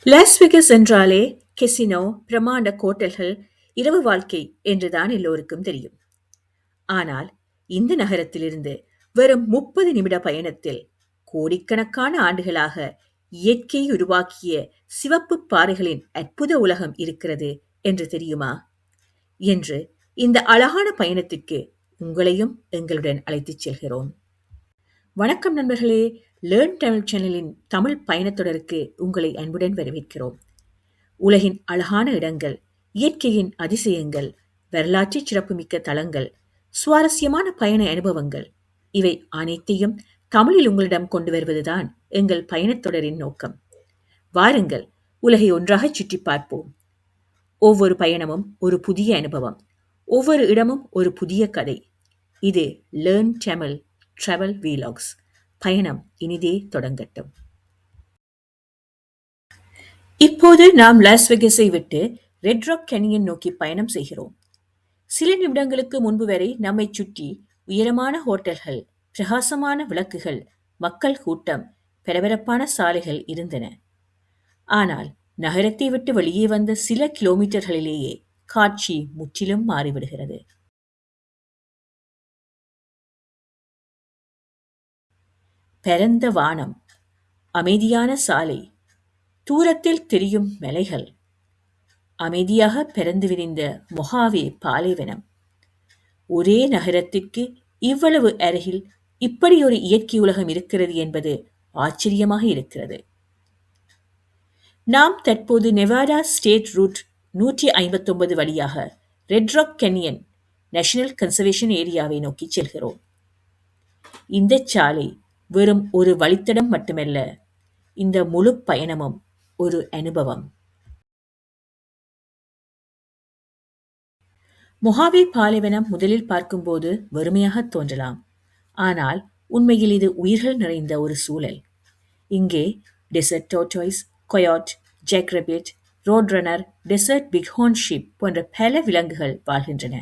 Loss Vegas என்றாலே casino, பிரமாண்ட ஹோட்டல்கள், இரவு வாழ்க்கை என்றுதான் எல்லோருக்கும் தெரியும். ஆனால் இந்த நகரத்திலிருந்து வெறும் 30 நிமிட பயணத்தில் கோடிக்கணக்கான ஆண்டுகளாக இயற்கை உருவாக்கிய சிவப்பு பாறைகளின் அற்புத உலகம் இருக்கிறது என்று தெரியுமா? என்று இந்த அழகான பயணத்திற்கு உங்களையும் எங்களுடன் அழைத்துச் செல்கிறோம். வணக்கம் நண்பர்களே, லேர்ன் தமிழ் சேனலின் தமிழ் பயணத்தொடருக்கு உங்களை அன்புடன் வரவேற்கிறோம். உலகின் அழகான இடங்கள், இயற்கையின் அதிசயங்கள், வரலாற்று சிறப்புமிக்க தளங்கள், சுவாரஸ்யமான பயண அனுபவங்கள், இவை அனைத்தையும் தமிழில் உங்களிடம் கொண்டு வருவதுதான் எங்கள் பயணத்தொடரின் நோக்கம். வாருங்கள், உலகை ஒன்றாக சுற்றி பார்ப்போம். ஒவ்வொரு பயணமும் ஒரு புதிய அனுபவம், ஒவ்வொரு இடமும் ஒரு புதிய கதை. இது லேர்ன் தமிழ் டிராவல் வீலாக்ஸ். பயணம் இனிதே தொடங்கட்டும். இப்போது நாம் லாஸ் வேகஸை விட்டு ரெட் ராக் கேனியன் நோக்கி பயணம் செய்கிறோம். சில நிமிடங்களுக்கு முன்பு வரை நம்மை சுற்றி உயரமான ஹோட்டல்கள், பிரகாசமான விளக்குகள், மக்கள் கூட்டம், பரபரப்பான சாலைகள் இருந்தன. ஆனால் நகரத்தை விட்டு வெளியே வந்த சில கிலோமீட்டர்களிலேயே காட்சி முற்றிலும் மாறிவிடுகிறது. பரந்த வானம், அமைதியான சாலை, தூரத்தில் தெரியும் மலைகள், அமைதியாக பரந்து விரிந்த மொஹாவே பாலைவனம். ஒரே நகரத்திற்கு இவ்வளவு அருகில் இப்படி ஒரு இயற்கை உலகம் இருக்கிறது என்பது ஆச்சரியமாக இருக்கிறது. நாம் தற்போது நெவாடா ஸ்டேட் ரூட் 159 வழியாக red rock canine national conservation ஏரியாவை நோக்கி செல்கிறோம். இந்த சாலை வெறும் ஒரு வழித்தடம் மட்டுமல்ல, இந்த முழு பயணமும் ஒரு அனுபவம். மொஹாவே பாலைவனம் முதலில் பார்க்கும்போது வெறுமையாக தோன்றலாம். ஆனால் உண்மையில் இது உயிர்கள் நிறைந்த ஒரு சூழல். இங்கே desert tortoise, coyote, jackrabbit, road runner, desert bighorn sheep போன்ற பல விலங்குகள் வாழ்கின்றன.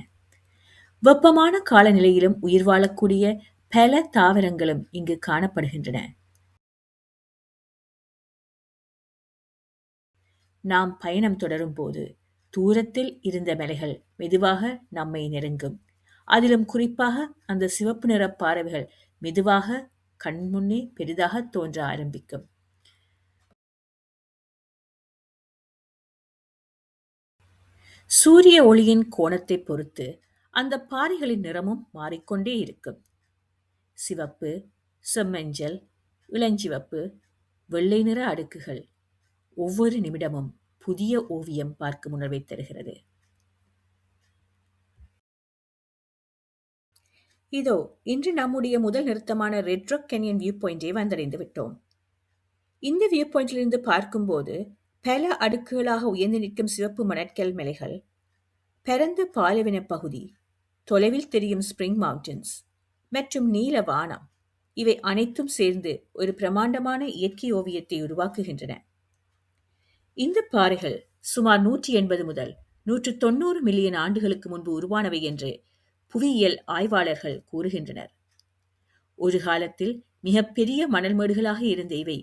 வெப்பமான காலநிலையிலும் உயிர் வாழக்கூடிய பல தாவரங்களும் இங்கு காணப்படுகின்றன. நாம் பயணம் தொடரும் போது தூரத்தில் இருந்த மலைகள் மெதுவாக நம்மை நெருங்கும். அதிலும் குறிப்பாக அந்த சிவப்பு நிற பாறைகள் மெதுவாக கண்முன்னே பெரிதாக தோன்ற ஆரம்பிக்கும். சூரிய ஒளியின் கோணத்தை பொறுத்து அந்த பாறைகளின் நிறமும் மாறிக்கொண்டே இருக்கும். சிவப்பு, செம்மஞ்சள், இளஞ்சிவப்பு, வெள்ளை நிற அடுக்குகள். ஒவ்வொரு நிமிடமும் புதிய ஓவியம் பார்க்கும் உணர்வை தருகிறது. இதோ இன்று நம்முடைய முதல் நிறுத்தமான ரெட் ராக் கேனியன் வியூ பாயிண்டை வந்தடைந்து விட்டோம். இந்த வியூ பாயிண்டிலிருந்து பார்க்கும்போது பல அடுக்குகளாக உயர்ந்து நிற்கும் சிவப்பு மணற்கல் மலைகள், பரந்த பாலைவன பகுதி, தொலைவில் தெரியும் ஸ்பிரிங் மவுண்டன்ஸ் மற்றும் நீல வானம், இவை அனைத்தும் சேர்ந்து ஒரு பிரமாண்டமான இயற்கை ஓவியத்தை உருவாக்குகின்றன. இந்த பாறைகள் சுமார் 180 முதல் 190 மில்லியன் ஆண்டுகளுக்கு முன்பு உருவானவை என்று புவியியல் ஆய்வாளர்கள் கூறுகின்றனர். ஒரு காலத்தில் மிகப்பெரிய மணல் மேடுகளாக இருந்த இவை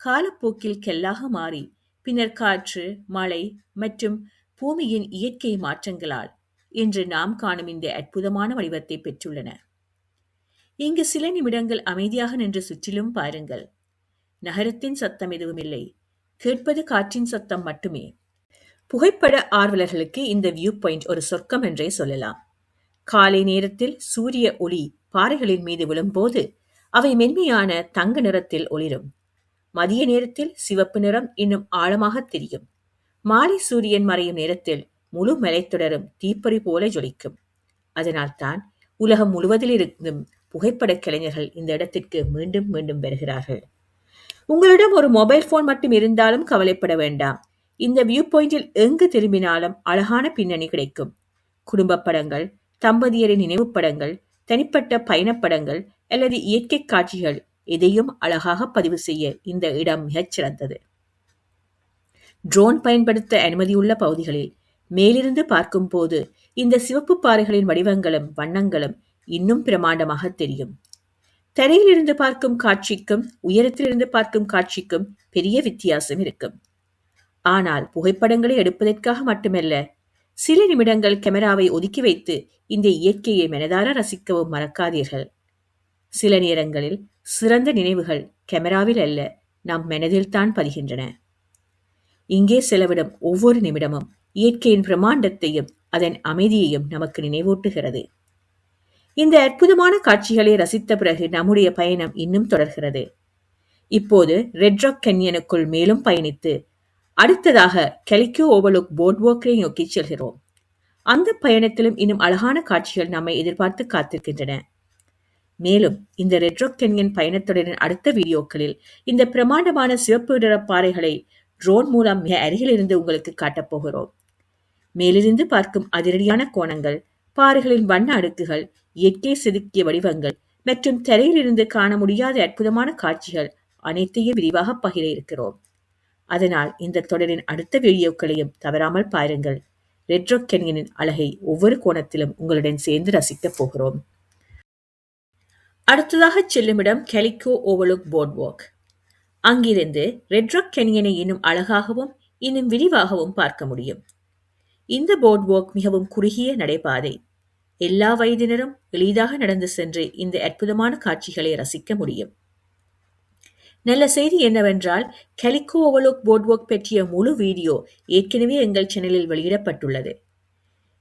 காலப்போக்கில் கல்லாக மாறி பின்னர் காற்று, மழை மற்றும் பூமியின் இயற்கை மாற்றங்களால் இன்று நாம் காணும் இந்த அற்புதமான வடிவத்தை பெற்றுள்ளன. இங்கு சில நிமிடங்கள் அமைதியாக நின்று சுற்றிலும் பாருங்கள். நகரத்தின் சத்தம் எதுவும் இல்லை, கேட்பது காற்றின் சத்தம் மட்டுமே. புகைப்பட ஆர்வலர்களுக்கு இந்த வியூ பாயிண்ட் ஒரு சொர்க்கம் என்றே சொல்லலாம். காலை நேரத்தில் சூரிய ஒளி பாறைகளின் மீது விழும்போது அவை மென்மையான தங்க நிறத்தில் ஒளிரும். மதிய நேரத்தில் சிவப்பு நிறம் இன்னும் ஆழமாக தெரியும். மாலை சூரியன் மறையும் நேரத்தில் முழு மலைத்தொடரும் தீப்பொறி போல ஜொலிக்கும். அதனால்தான் உலகம் முழுவதிலிருந்தும் புகைப்படக் கலைஞர்கள் இந்த இடத்திற்கு மீண்டும் மீண்டும் வருகிறார்கள். உங்களிடம் ஒரு மொபைல் போன் மட்டும் இருந்தாலும் கவலைப்பட வேண்டாம். இந்த வியூ பாயிண்டில் எங்கு திரும்பினாலும் அழகான பின்னணி கிடைக்கும். குடும்ப படங்கள், தம்பதியரின் நினைவு படங்கள், தனிப்பட்ட பயணப்படங்கள் அல்லது இயற்கை காட்சிகள் எதையும் அழகாக பதிவு செய்ய இந்த இடம் மிகச் சிறந்தது. ட்ரோன் பயன்படுத்த அனுமதியுள்ள பகுதிகளில் மேலிருந்து பார்க்கும் போது இந்த சிவப்பு பாறைகளின் வடிவங்களும் வண்ணங்களும் இன்னும் பிரமாண்டமாக தெரியும். தரையிலிருந்து பார்க்கும் காட்சிக்கும் உயரத்திலிருந்து பார்க்கும் காட்சிக்கும் பெரிய வித்தியாசம் இருக்கும். ஆனால் புகைப்படங்களை எடுப்பதற்காக மட்டுமல்ல, சில நிமிடங்கள் கேமராவை ஒதுக்கி வைத்து இந்த இயற்கையை மனதார ரசிக்கவும் மறக்காதீர்கள். சில நேரங்களில் சிறந்த நினைவுகள் கேமராவில் அல்ல, நம் மனதில்தான் பதிகின்றன. இங்கே செலவிடும் ஒவ்வொரு நிமிடமும் இயற்கையின் பிரமாண்டத்தையும் அதன் அமைதியையும் நமக்கு நினைவூட்டுகிறது. இந்த அற்புதமான காட்சிகளை ரசித்த பிறகு நம்முடைய பயணம் இன்னும் தொடர்கிறது. இப்போது ரெட் ராக் கேன்யனுக்குள் மேலும் பயணித்து அடுத்ததாக கெலிக்கோ ஓவர்லுக் போர்ட்வாக்கை நோக்கி செல்கிறோம். அந்த பயணத்திலும் இன்னும் அழகான காட்சிகள் நம்மை எதிர்பார்த்து காத்திருக்கின்றன. மேலும் இந்த ரெட் ராக் கேன்யன் பயணத்தொடரின் அடுத்த வீடியோக்களில் இந்த பிரமாண்டமான சிவப்பு நிற பாறைகளை ட்ரோன் மூலம் மிக அருகில் இருந்து உங்களுக்கு காட்டப் போகிறோம். மேலிருந்து பார்க்கும் அதிரடியான கோணங்கள், பாறைகளின் வண்ண அடுக்குகள், இயற்கை செதுக்கிய வடிவங்கள் மற்றும் தரையிலிருந்து காண முடியாத அற்புதமான காட்சிகள் அனைத்தையும் விரிவாக பகிர இருக்கிறோம். அதனால் இந்த தொடரின் அடுத்த வீடியோக்களையும் தவறாமல் பாருங்கள். ரெட் ராக் கேன்யனின் அழகை ஒவ்வொரு கோணத்திலும் உங்களுடன் சேர்ந்து ரசிக்கப் போகிறோம். அடுத்ததாக செல்லும் இடம் கெலிக்கோ ஓவர்லுக் போர்ட்வாக். அங்கிருந்து ரெட் ராக் கேன்யனை இன்னும் அழகாகவும் இன்னும் விரிவாகவும் பார்க்க முடியும். இந்த போர்ட்வாக் மிகவும் குறுகிய நடைபாதை. எல்லா வயதினரும் எளிதாக நடந்து சென்று இந்த அற்புதமான காட்சிகளை ரசிக்க முடியும். நல்ல செய்தி என்னவென்றால், கெலிக்கோ ஓவர்லுக் போர்ட்வாக் பற்றிய முழு வீடியோ ஏற்கனவே எங்கள் சேனலில் வெளியிடப்பட்டுள்ளது.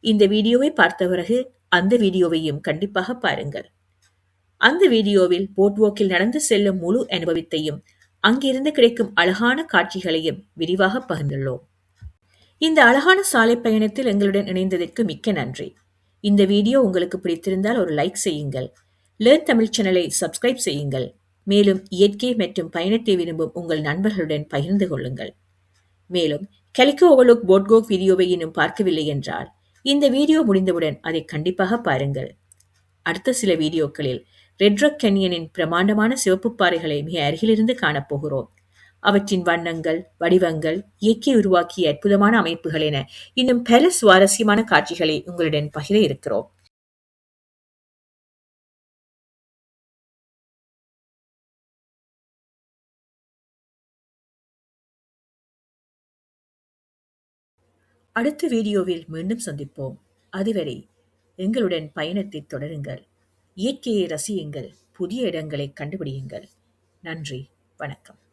இந்த வீடியோவை பார்த்த பிறகு அந்த வீடியோவையும் கண்டிப்பாக பாருங்கள். அந்த வீடியோவில் போர்ட்வாக்கில் நடந்து செல்லும் முழு அனுபவத்தையும் அங்கிருந்து கிடைக்கும் அழகான காட்சிகளையும் விரிவாக பகிர்ந்துள்ளோம். இந்த அழகான சாலை பயணத்தில் எங்களுடன் இணைந்ததற்கு மிக்க நன்றி. இந்த வீடியோ உங்களுக்கு பிடித்திருந்தால் ஒரு லைக் செய்யுங்கள். லேர்ன் தமிழ் சேனலை சப்ஸ்கிரைப் செய்யுங்கள். மேலும் இயற்கை மற்றும் பயணத்தை விரும்பும் உங்கள் நண்பர்களுடன் பகிர்ந்து கொள்ளுங்கள். மேலும் கெலிக்கோ ஓவர்லுக் போர்ட்வாக் வீடியோவை இன்னும் பார்க்கவில்லை என்றால் இந்த வீடியோ முடிந்தவுடன் அதை கண்டிப்பாக பாருங்கள். அடுத்த சில வீடியோக்களில் ரெட் ராக் கேன்யனின் பிரமாண்டமான சிவப்பு பாறைகளை மிக அருகிலிருந்து காணப்போகிறோம். அவற்றின் வண்ணங்கள், வடிவங்கள், இயற்கை உருவாக்கிய அற்புதமான அமைப்புகள் என இன்னும் பல சுவாரஸ்யமான காட்சிகளை உங்களுடன் பகிர இருக்கிறோம். அடுத்த வீடியோவில் மீண்டும் சந்திப்போம். அதுவரை எங்களுடன் பயணத்தை தொடருங்கள். இயற்கையை ரசியுங்கள். புதிய இடங்களை கண்டுபிடியுங்கள். நன்றி. வணக்கம்.